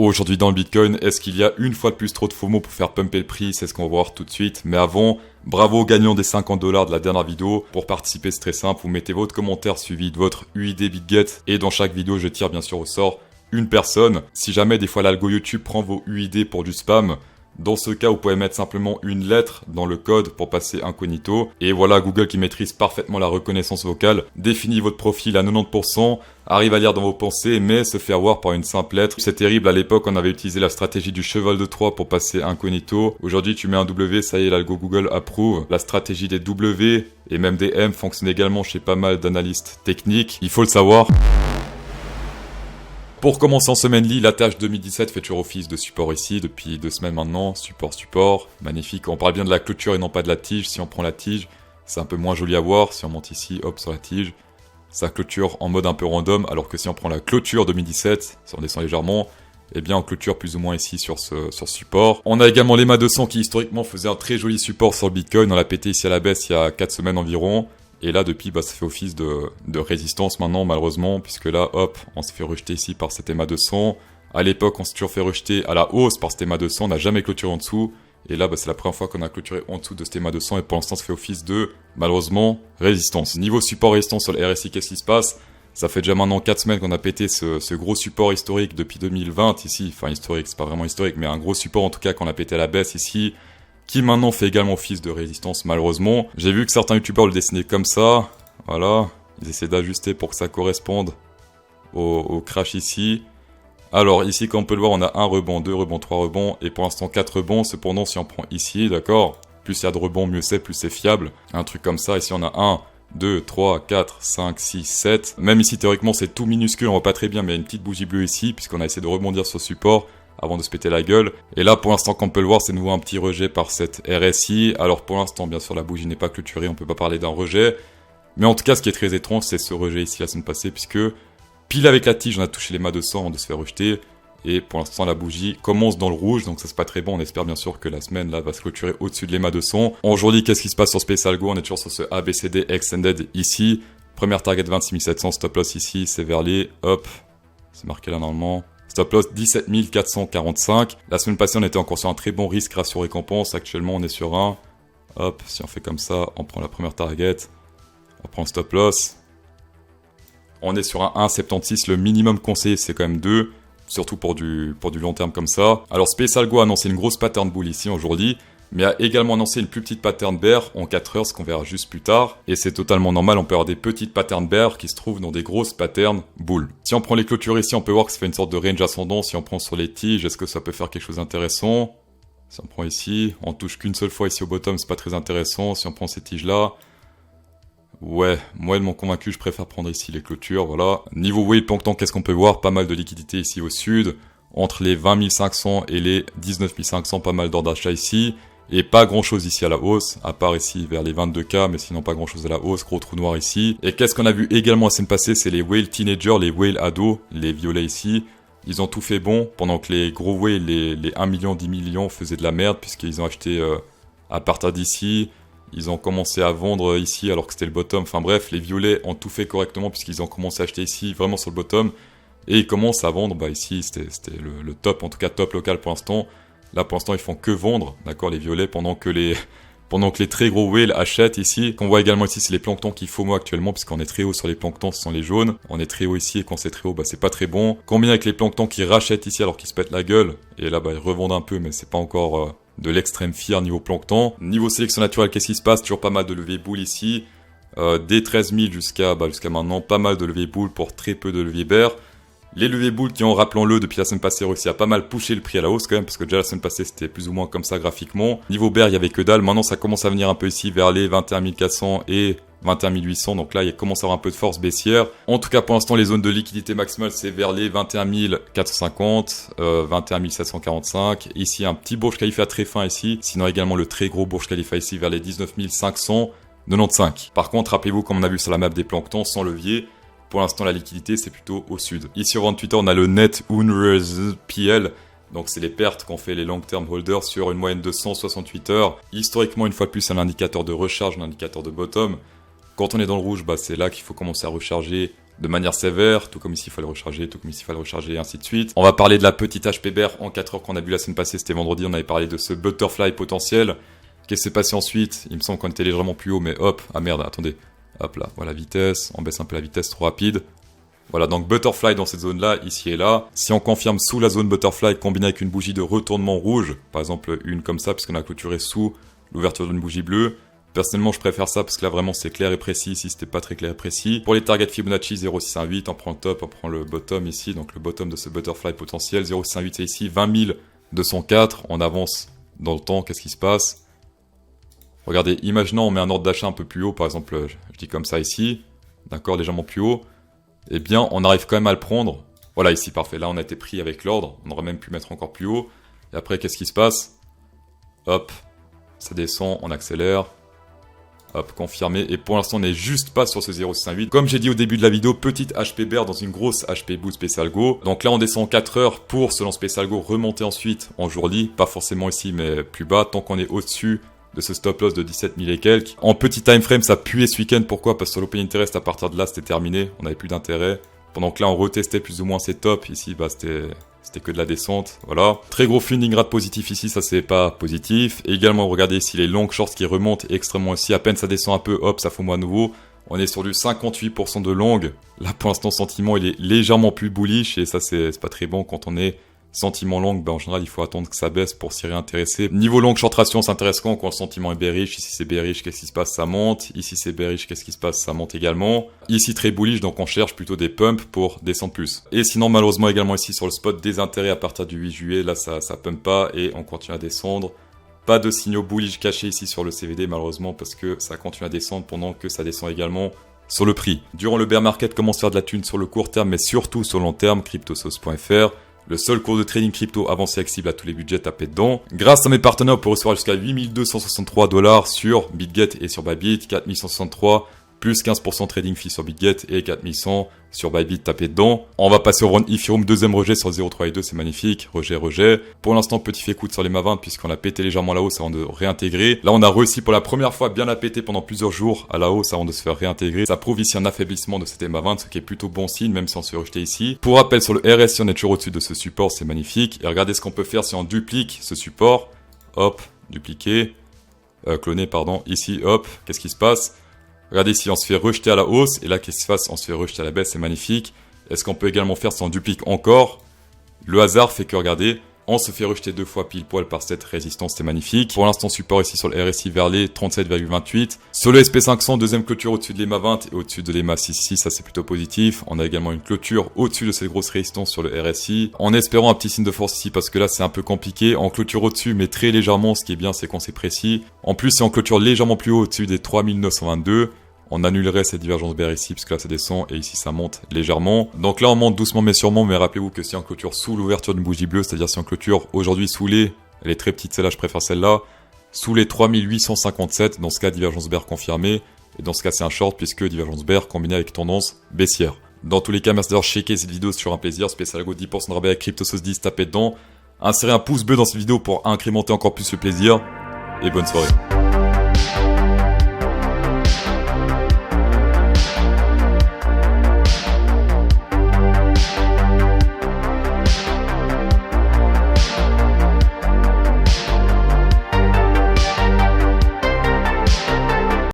Aujourd'hui dans le Bitcoin, est-ce qu'il y a une fois de plus trop de FOMO pour faire pumper le prix? C'est ce qu'on va voir tout de suite. Mais avant, bravo aux gagnants des $50 de la dernière vidéo. Pour participer, c'est très simple. Vous mettez votre commentaire suivi de votre UID BitGet. Et dans chaque vidéo, je tire bien sûr au sort une personne. Si jamais des fois l'algo YouTube prend vos UID pour du spam, dans ce cas, vous pouvez mettre simplement une lettre dans le code pour passer incognito. Et voilà, Google qui maîtrise parfaitement la reconnaissance vocale, définit votre profil à 90%, arrive à lire dans vos pensées, mais se fait avoir par une simple lettre. C'est terrible, à l'époque, on avait utilisé la stratégie du cheval de Troie pour passer incognito. Aujourd'hui, tu mets un W, ça y est, l'algo Google approuve. La stratégie des W et même des M fonctionne également chez pas mal d'analystes techniques. Il faut le savoir. Pour commencer en semaine lit, la tâche 2017 fait toujours office de support ici depuis 2 semaines maintenant. Support, magnifique. On parle bien de la clôture et non pas de la tige. Si on prend la tige, c'est un peu moins joli à voir. Si on monte ici, hop, sur la tige, ça clôture en mode un peu random. Alors que si on prend la clôture 2017, si on descend légèrement, eh bien on clôture plus ou moins ici sur ce support. On a également l'EMA 200 qui historiquement faisait un très joli support sur le Bitcoin. On l'a pété ici à la baisse il y a 4 semaines environ. Et là, depuis, ça fait office de résistance maintenant, malheureusement, puisque là, hop, on s'est fait rejeter ici par cet EMA 200. À l'époque, on s'est toujours fait rejeter à la hausse par cet EMA 200, on n'a jamais clôturé en dessous. Et là, c'est la première fois qu'on a clôturé en dessous de cet EMA 200, et pour l'instant, ça fait office de, malheureusement, résistance. Niveau support résistance sur le RSI, qu'est-ce qui se passe? Ça fait déjà maintenant 4 semaines qu'on a pété ce gros support historique depuis 2020 ici. Enfin, historique, c'est pas vraiment historique, mais un gros support en tout cas qu'on a pété à la baisse ici, qui maintenant fait également office de résistance malheureusement. J'ai vu que certains youtubeurs le dessinaient comme ça, voilà, ils essaient d'ajuster pour que ça corresponde au crash ici. Alors ici comme on peut le voir on a un rebond, 2 rebonds, 3 rebonds et pour l'instant 4 rebonds. Cependant si on prend ici, d'accord, plus il y a de rebonds mieux c'est, plus c'est fiable. Un truc comme ça, ici on a 1, 2, 3, 4, 5, 6, 7. Même ici théoriquement c'est tout minuscule, on voit pas très bien mais il y a une petite bougie bleue ici puisqu'on a essayé de rebondir sur le support avant de se péter la gueule. Et là, pour l'instant, comme on peut le voir, c'est de nouveau un petit rejet par cette RSI. Alors pour l'instant, bien sûr, la bougie n'est pas clôturée, on peut pas parler d'un rejet. Mais en tout cas, ce qui est très étrange, c'est ce rejet ici la semaine passée, puisque pile avec la tige, on a touché les mâts de 100 avant de se faire rejeter. Et pour l'instant, la bougie commence dans le rouge, donc ça c'est pas très bon. On espère bien sûr que la semaine là va se clôturer au-dessus de l'EMA 200. Aujourd'hui, qu'est-ce qui se passe sur Space Algo? On est toujours sur ce ABCD Extended ici. Première target 26 700, stop loss ici, c'est vers les, hop, c'est marqué là normalement. Stop loss 17 445. La semaine passée, on était encore sur un très bon risque ratio récompense. Actuellement, on est sur un. Hop, si on fait comme ça, on prend la première target. On prend le stop loss. On est sur un 1,76. Le minimum conseillé, c'est quand même 2. Surtout pour du long terme comme ça. Alors, Space Algo a annoncé une grosse pattern bull ici aujourd'hui, mais a également annoncé une plus petite pattern bear en 4 heures, ce qu'on verra juste plus tard. Et c'est totalement normal, on peut avoir des petites patterns bear qui se trouvent dans des grosses patterns bull. Si on prend les clôtures ici, on peut voir que ça fait une sorte de range ascendant. Si on prend sur les tiges, est-ce que ça peut faire quelque chose d'intéressant? Si on prend ici, on touche qu'une seule fois ici au bottom, c'est pas très intéressant. Si on prend ces tiges là, ouais, moi de mon convaincu, je préfère prendre ici les clôtures, voilà. Niveau whale plankton, qu'est-ce qu'on peut voir? Pas mal de liquidité ici au sud. Entre les 20 500 et les 19 500, pas mal d'ordres d'achat ici. Et pas grand chose ici à la hausse, à part ici vers les 22K, mais sinon pas grand chose à la hausse, gros trou noir ici. Et qu'est-ce qu'on a vu également la semaine passée, c'est les whale teenagers, les whale ados, les violets ici. Ils ont tout fait bon, pendant que les gros whales, les 1 million, 10 millions faisaient de la merde, puisqu'ils ont acheté à partir d'ici. Ils ont commencé à vendre ici alors que c'était le bottom. Enfin bref, les violets ont tout fait correctement, puisqu'ils ont commencé à acheter ici, vraiment sur le bottom. Et ils commencent à vendre, ici c'était le top, en tout cas top local pour l'instant. Là, pour l'instant, ils font que vendre, d'accord, les violets, pendant que les très gros whales achètent ici. Qu'on voit également ici, c'est les planktons qui FOMO actuellement, puisqu'on est très haut sur les planktons, ce sont les jaunes. On est très haut ici, et quand c'est très haut, c'est pas très bon. Combien avec les planktons qui rachètent ici alors qu'ils se pètent la gueule. Et là, ils revendent un peu, mais c'est pas encore de l'extrême fier niveau plankton. Niveau sélection naturelle, qu'est-ce qui se passe? Toujours pas mal de levier bull ici. Des 13 000 jusqu'à maintenant, pas mal de levier bull pour très peu de levier bear. Les leviers bull qui ont, rappelons-le, depuis la semaine passée, réussi à pas mal pusher le prix à la hausse quand même, parce que déjà la semaine passée c'était plus ou moins comme ça graphiquement. Niveau bear, il y avait que dalle. Maintenant ça commence à venir un peu ici vers les 21 400 et 21 800. Donc là il commence à avoir un peu de force baissière. En tout cas pour l'instant les zones de liquidité maximale c'est vers les 21 450, 21 745. Ici un petit Burj Khalifa très fin ici. Sinon également le très gros Burj Khalifa ici vers les 19 595. Par contre rappelez-vous comme on a vu sur la map des planktons sans levier. Pour l'instant, la liquidité, c'est plutôt au sud. Ici, au rang de Twitter, on a le Net Unrealized PL. Donc, c'est les pertes qu'ont fait les long-term holders sur une moyenne de 168 heures. Historiquement, une fois de plus, c'est un indicateur de recharge, un indicateur de bottom. Quand on est dans le rouge, c'est là qu'il faut commencer à recharger de manière sévère, tout comme ici il fallait recharger, tout comme ici il fallait recharger, et ainsi de suite. On va parler de la petite HP bear en 4 heures qu'on a vu la semaine passée, c'était vendredi, on avait parlé de ce butterfly potentiel. Qu'est-ce qui s'est passé ensuite? Il me semble qu'on était légèrement plus haut, mais hop, ah merde, attendez. Hop là, voilà vitesse, on baisse un peu la vitesse, trop rapide. Voilà, donc butterfly dans cette zone-là, ici et là. Si on confirme sous la zone butterfly combinée avec une bougie de retournement rouge, par exemple une comme ça, puisqu'on a clôturé sous l'ouverture d'une bougie bleue, personnellement, je préfère ça parce que là, vraiment, c'est clair et précis. Ici, c'était pas très clair et précis. Pour les targets Fibonacci, 0,618, on prend le top, on prend le bottom ici. Donc, le bottom de ce butterfly potentiel. 0,618, c'est ici. 20 204. On avance dans le temps. Qu'est-ce qui se passe? Regardez, imaginons, on met un ordre d'achat un peu plus haut. Par exemple, je dis comme ça ici. D'accord, légèrement plus haut. Eh bien, on arrive quand même à le prendre. Voilà, ici, parfait. Là, on a été pris avec l'ordre. On aurait même pu mettre encore plus haut. Et après, qu'est-ce qui se passe? Hop, ça descend, on accélère. Hop, confirmé. Et pour l'instant, on n'est juste pas sur ce 0,618. Comme j'ai dit au début de la vidéo, petite HP bear dans une grosse HP boost spécial go. Donc là, on descend en 4 heures pour, selon spécial go, remonter ensuite en jour lit. Pas forcément ici, mais plus bas, tant qu'on est au-dessus de ce stop loss de 17 000 et quelques. En petit time frame, ça puait ce week-end. Pourquoi? Parce que sur l'open interest, à partir de là, c'était terminé. On n'avait plus d'intérêt. Pendant que là, on retestait plus ou moins ses tops. Ici, bah, c'était que de la descente, voilà. Très gros funding rate positif ici, ça c'est pas positif. Et également, regardez ici les long shorts qui remontent extrêmement aussi. À peine ça descend un peu, hop, ça fout à nouveau. On est sur du 58% de long. Là, pour l'instant, sentiment, il est légèrement plus bullish. Et ça, c'est pas très bon quand on est sentiment long. Ben, en général, il faut attendre que ça baisse pour s'y réintéresser. Niveau long short ration, c'est intéressant quand le sentiment est bearish. Ici, c'est bearish, qu'est-ce qui se passe? Ça monte. Ici, c'est bearish, qu'est-ce qui se passe? Ça monte également. Ici, très bullish, donc on cherche plutôt des pumps pour descendre plus. Et sinon, malheureusement, également ici, sur le spot des intérêts à partir du 8 juillet, là, ça pump pas et on continue à descendre. Pas de signaux bullish cachés ici sur le CVD, malheureusement, parce que ça continue à descendre pendant que ça descend également sur le prix. Durant le bear market, commence à faire de la thune sur le court terme, mais surtout sur le long terme, cryptosauce.fr. Le seul cours de trading crypto avancé accessible à tous les budgets, tapez dedans. Grâce à mes partenaires, on peut recevoir jusqu'à 8263 $ sur BitGet et sur Bybit, 4163 plus 15% trading fee sur BitGet et 4100 sur Bybit, tapez dedans. On va passer au round Ethereum, deuxième rejet sur 0,3 et 2, c'est magnifique, rejet. Pour l'instant, petit fait écoute sur les MA20 puisqu'on a pété légèrement la hausse avant de réintégrer. Là, on a réussi pour la première fois bien la péter pendant plusieurs jours à la hausse avant de se faire réintégrer. Ça prouve ici un affaiblissement de cette MA20, ce qui est plutôt bon signe, même si on se fait rejeter ici. Pour rappel, sur le RSI, on est toujours au-dessus de ce support, c'est magnifique. Et regardez ce qu'on peut faire si on duplique ce support. Hop, dupliquer, cloner, pardon. Ici, hop, qu'est-ce qui se passe? Regardez ici, on se fait rejeter à la hausse. Et là, qu'est-ce qui se passe? On se fait rejeter à la baisse, c'est magnifique. Est-ce qu'on peut également faire si on duplique encore? Le hasard fait que, regardez, on se fait rejeter 2 fois pile poil par cette résistance, c'est magnifique. Pour l'instant, support ici sur le RSI vers les 37,28. Sur le SP500, deuxième clôture au-dessus de l'EMA 20 et au-dessus de l'EMA 6, ça c'est plutôt positif. On a également une clôture au-dessus de cette grosse résistance sur le RSI. En espérant un petit signe de force ici, parce que là c'est un peu compliqué. En clôture au-dessus, mais très légèrement, ce qui est bien, c'est qu'on s'est précis. En plus, si on clôture légèrement plus haut au-dessus des 3922, on annulerait cette divergence bear ici, parce que là ça descend, et ici ça monte légèrement. Donc là on monte doucement mais sûrement, mais rappelez-vous que si on clôture sous l'ouverture d'une bougie bleue, c'est-à-dire si on clôture aujourd'hui sous les, elle est très petite celle-là, je préfère celle-là, sous les 3857, dans ce cas divergence bear confirmée, et dans ce cas c'est un short, puisque divergence bear combinée avec tendance baissière. Dans tous les cas, merci d'avoir checké cette vidéo, c'est toujours un plaisir, spécial go 10% de rabais à CryptoSauce10, tapez dedans, insérez un pouce bleu dans cette vidéo pour incrémenter encore plus le plaisir, et bonne soirée.